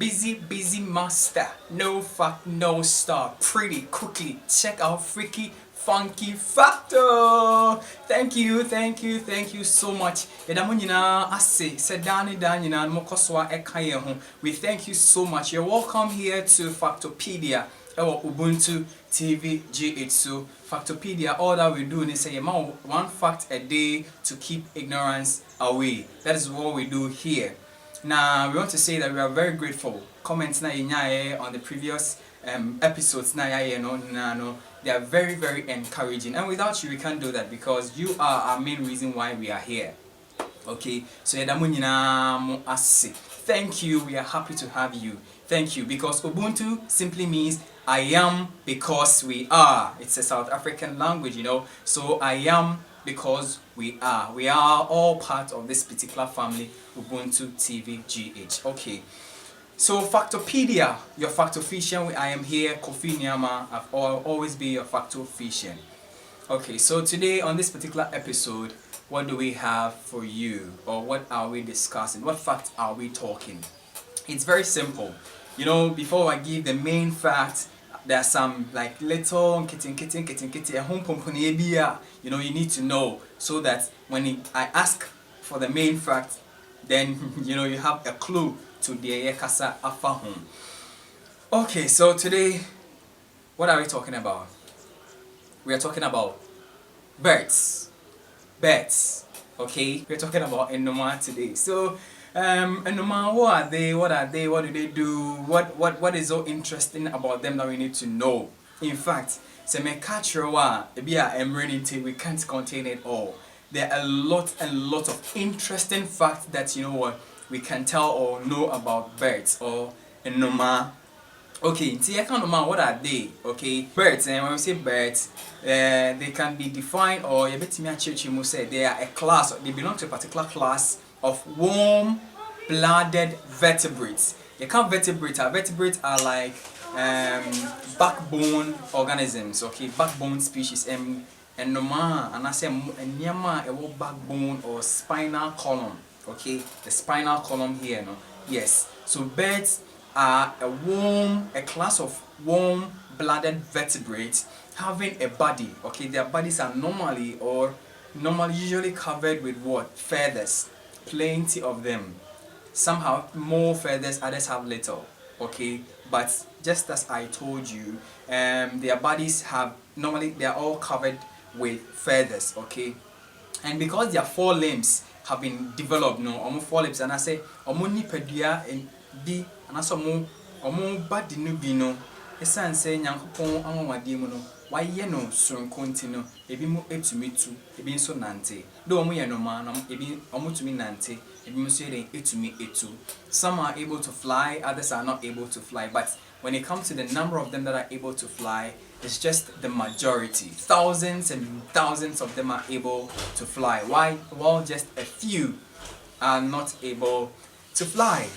busy master. No fact, no star. Pretty quickly check out freaky funky factor. Thank you so much. Yedamonyina ase sedani danyina mokoswa ekaye ho. We thank you so much. You're welcome here to Factopedia or Ubuntu TV GH. So Factopedia, all that we do is say one fact a day to keep ignorance away. That is what we do here. Now we want to say that we are very grateful. Comments na on the previous episodes na no, they are very encouraging, and without you we can't do that because you are our main reason why we are here. Okay, so thank you, we are happy to have you. Thank you, because Ubuntu simply means I am because we are. It's a South African language, so I am because we are all part of this particular family, Ubuntu TV GH. Okay, so Factopedia, your Factofician. I am here, Kofi Nyama. I'll always be your Factofician. Okay, so today on this particular episode, what do we have for you, or what are we discussing? What facts are we talking? It's very simple. Before I give the main fact, there's some like little kitty you need to know, so that when I ask for the main fact, then you have a clue to the kasa afa home. Okay, so today what are we talking about? We are talking about birds. Okay, we're talking about enoma today. So enoma, what are they, what do they do, what is so interesting about them that we need to know? In fact, we can't contain it all. There are a lot of interesting facts that we can tell or know about birds or enoma. Okay, what are they? Okay, birds, and when we say birds, they can be defined, or they are a class, they belong to a particular class of warm-blooded vertebrates. You can't vertebrates are like backbone organisms, okay, backbone species, and I say a backbone or spinal column, okay, the spinal column here, yes. So birds are a class of warm-blooded vertebrates having a body. Okay, their bodies are usually covered with what? Feathers. Plenty of them. Some have more feathers, others have little. Okay, but just as I told you, their bodies they are all covered with feathers. Okay, and because their forelimbs have been developed, forelimbs, and I say nipadua bi anaso omo body no bi no esan say nyankopon anwade mu no waye no sonkonti no ebi mu etumitu ebi nso nante do omo ye no ma no ebi omo tumi nante ebi mu so ye etumi etu. Some are able to fly, others are not able to fly, but when it comes to the number of them that are able to fly, it's just the majority. Thousands and thousands of them are able to fly, while just a few are not able to fly.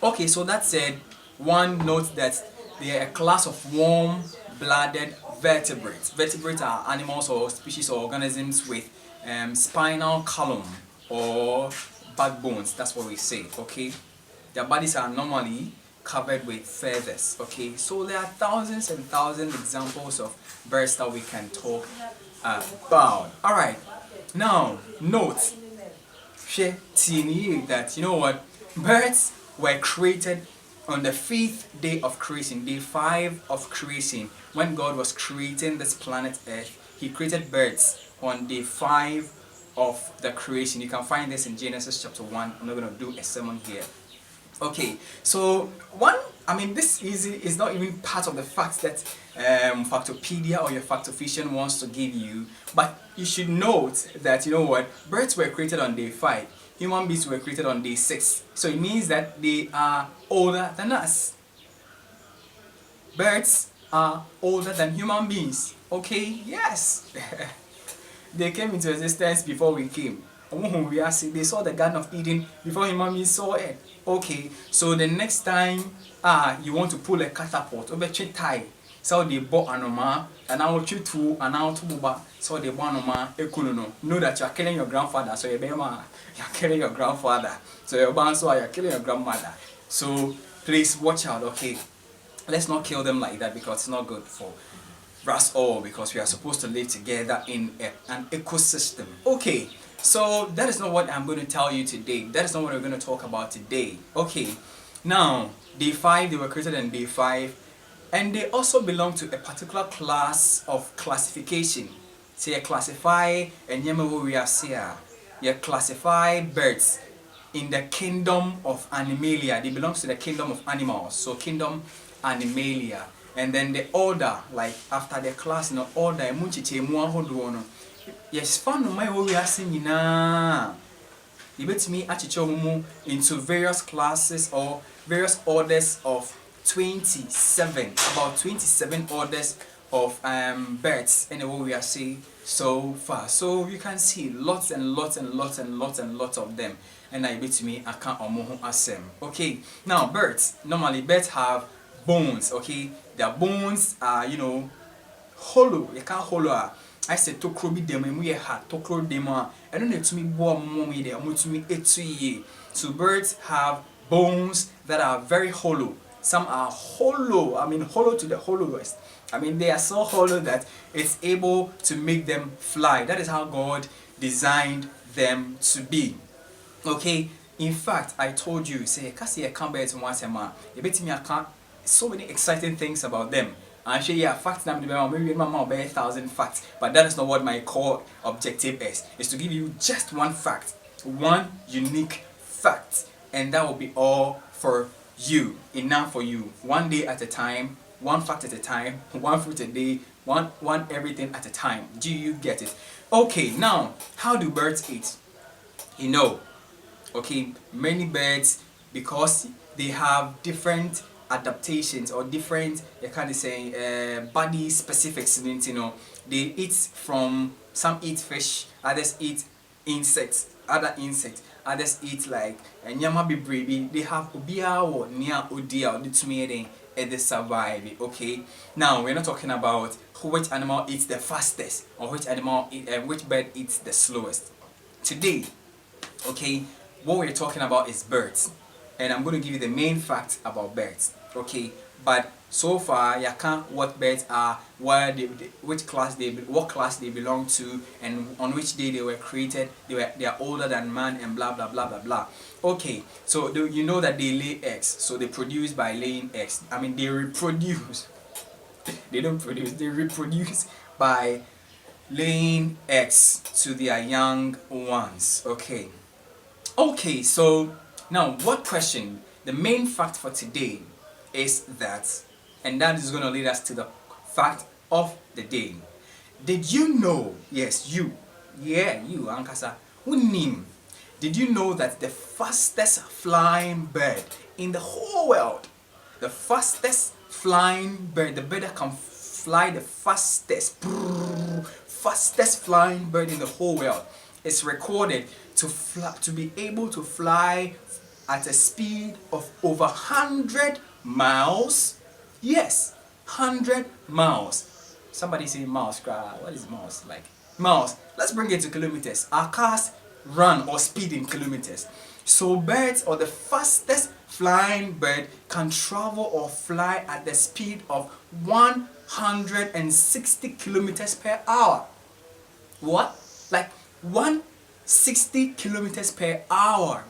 Okay, so that said, one note that they are a class of warm-blooded vertebrates. Vertebrates are animals or species or organisms with spinal column or backbones. That's what we say. Okay, their bodies are normally covered with feathers. Okay, so there are thousands and thousands examples of birds that we can talk about. All right, now note that birds were created on the 5th day of creation, day 5 of creation. When God was creating this planet Earth, He created birds on day 5 of the creation. You can find this in Genesis chapter 1. I'm not going to do a sermon here. Okay, so this is not even part of the facts that Factopedia or your Factofician wants to give you, but you should note that birds were created on day 5. Human beings were created on day 6. So it means that they are older than us. Birds are older than human beings. Okay? Yes. They came into existence before we came. They saw the Garden of Eden before human beings saw it. Okay, so the next time you want to pull a catapult, so they bought anoma, and I will shoot two, and now to buba, so they bought anoma, know that you are killing your grandfather, so you're killing your grandfather, so you're killing your grandmother. So please watch out, okay? Let's not kill them like that, because it's not good for us all, because we are supposed to live together in an ecosystem. Okay, so that is not what I'm going to tell you today. That is not what we're going to talk about today. Okay, now day 5, they were created in day 5, and they also belong to a particular class of classification. So you classify and you classify birds in the kingdom of Animalia. They belong to the kingdom of animals, so kingdom Animalia. And then the order, like after the class, no order, yes, fun no my we are singing na. You bet me into various classes or various orders of 27, about 27 orders of birds and what we are seeing so far. So you can see lots and lots and lots and lots and lots of them. And I bet me I can't asem. Okay, now birds, normally birds have bones. Okay, their bones are, you know, hollow. You can't hollow. I said to crow them and we had to crow them. I don't know to me mommy there, to me ye. So birds have bones that are very hollow. Some are hollow, I mean hollow to the hollowest. I mean they are so hollow that it's able to make them fly. That is how God designed them to be. Okay, in fact, I told you, say, kasi I can't bear to once a month. You bet me I can't. So many exciting things about them. And actually, yeah, facts now maybe my mom 1,000 facts, but that is not what my core objective is. Is to give you just one fact, one unique fact, and that will be all for you. Enough for you. One day at a time, one fact at a time, one fruit a day, one everything at a time. Do you get it? Okay, now how do birds eat? You know, okay, many birds, because they have different adaptations or different, you can't say body specifics, you know, they eat from, some eat fish, others eat insects, others eat like nyama bibribi. They have ubia or near odia or the and they survive. Okay, now we're not talking about which animal eats the fastest or which animal which bird eats the slowest today. Okay, what we're talking about is birds, and I'm going to give you the main facts about birds. Okay, but so far you can't what birds are, where they, which class they, what class they belong to, and on which day they were created. They are older than man, and blah blah blah blah blah. Okay, so you know that they lay eggs, so they produce by laying eggs. I mean they reproduce. They don't produce, they reproduce by laying eggs to their young ones. Okay. Okay, so now what question? The main fact for today is that, and that is going to lead us to the fact of the day. Did you know, yes, you, Ankasa, Unim, did you know that the fastest flying bird in the whole world, the fastest flying bird, the bird that can fly the fastest flying bird in the whole world, is recorded to be able to fly at a speed of over 100 miles. Yes, 100 miles. Somebody say miles. What is miles like? Miles. Let's bring it to kilometers. Our cars run or speed in kilometers. So birds, or the fastest flying bird, can travel or fly at the speed of 160 kilometers per hour. What? Like 160 kilometers per hour.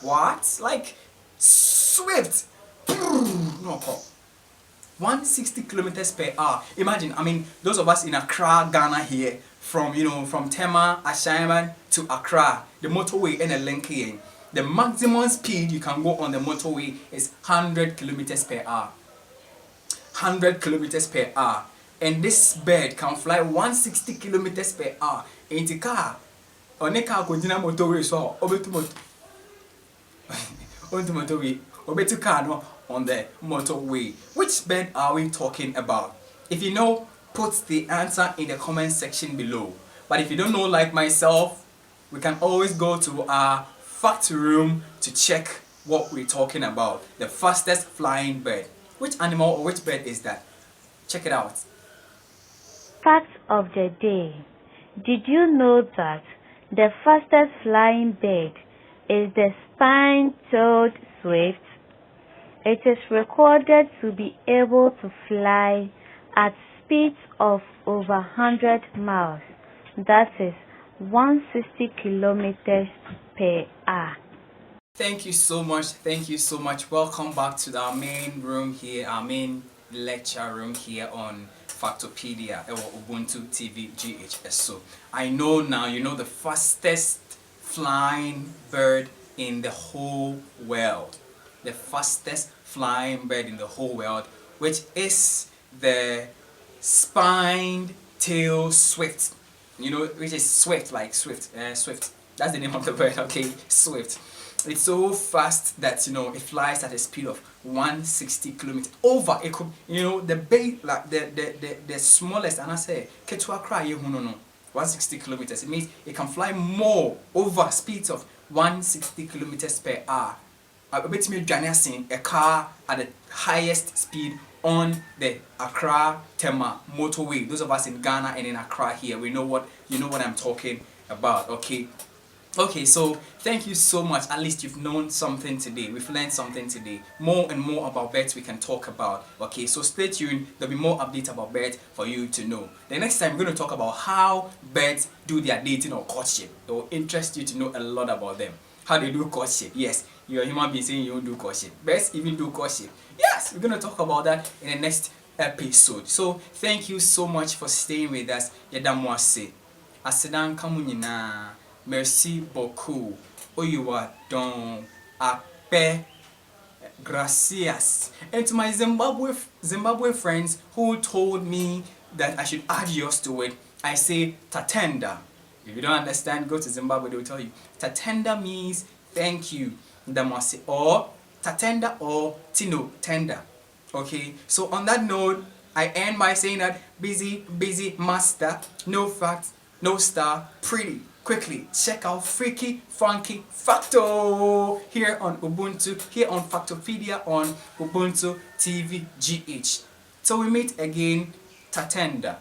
What? Like swift. No call. 160 kilometers per hour. Imagine, I mean, those of us in Accra, Ghana here, from Tema, Ashaiman to Accra, the motorway and a link here. The maximum speed you can go on the motorway is 100 kilometers per hour. 100 kilometers per hour. And this bird can fly 160 kilometers per hour. In the car, on a car continue motorway, so motorway, car on the motorway. Which bird are we talking about? If you know, put the answer in the comment section below. But if you don't know, like myself, we can always go to our fact room to check what we're talking about. The fastest flying bird. Which animal or which bird is that? Check it out. Fact of the day. Did you know that the fastest flying bird is the spine-tailed swift? It is recorded to be able to fly at speeds of over 100 miles, that is 160 kilometers per hour. Thank you so much. Thank you so much. Welcome back to our main room here, our main lecture room here on Factopedia or Ubuntu TV GHS. So I know now you know the fastest flying bird in the whole world. The fastest flying bird in the whole world, which is the spined tail swift. You know, which is swift, like swift. That's the name of the bird. Okay, swift. It's so fast that it flies at a speed of 160 kilometers over. It could, the base, like the smallest, and I say ketua cry no 160 kilometers. It means it can fly more over speeds of 160 kilometers per hour. I bet me Janiasin a car at the highest speed on the Accra Tema motorway. Those of us in Ghana and in Accra here, we know what I'm talking about. Okay, so thank you so much. At least you've known something today. We've learned something today. More and more about birds we can talk about. Okay, so stay tuned. There'll be more updates about birds for you to know. The next time we're going to talk about how birds do their dating or courtship. It will interest you to know a lot about them. How they do courtship. Yes, you're a human being saying you don't do courtship. Birds even do courtship. Yes, we're going to talk about that in the next episode. So thank you so much for staying with us. Yedamwase. Asedan kamunina. Merci beaucoup. Oyiwa don ape gracias. And to my Zimbabwe friends who told me that I should add yours to it, I say tatenda. If you don't understand, go to Zimbabwe, they will tell you. Tatenda means thank you. Damasi or tatenda or tino tender. Okay, so on that note, I end by saying that busy master, no facts, no star, pretty. Quickly check out Freaky Funky Facto here on Ubuntu, here on Factopedia on Ubuntu TV GH. So we meet again, Tatenda.